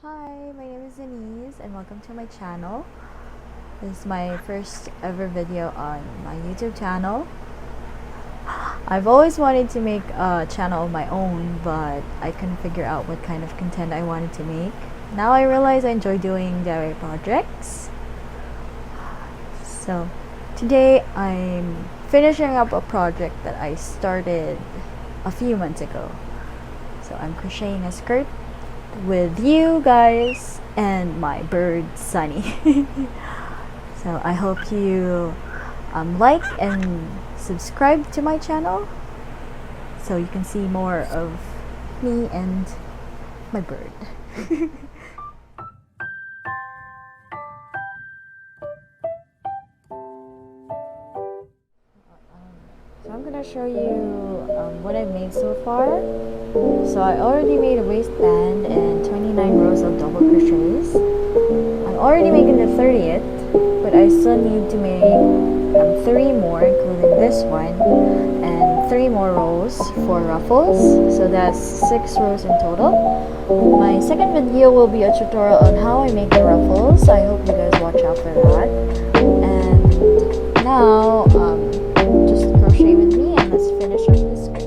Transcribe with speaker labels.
Speaker 1: Hi, my name is Denise and welcome to my channel. This is my first ever video on my YouTube channel. I've always wanted to make a channel of my own, but I couldn't figure out what kind of content I wanted to make. Now I realize I enjoy doing DIY projects. So today I'm finishing up a project that I started a few months ago. So I'm crocheting a skirt with you guys and my bird Sunny. So I hope you like and subscribe to my channel so you can see more of me and my bird. So I'm gonna show you what I've made so far. So I already made a waistband and 29 rows of double crochets. I'm already making the 30th, but I still need to make 3 more, including this one, and 3 more rows for ruffles. So that's 6 rows in total. My second video will be a tutorial on how I make the ruffles. I hope you guys watch out for that. And now, just crochet with me and let's finish up this skirt.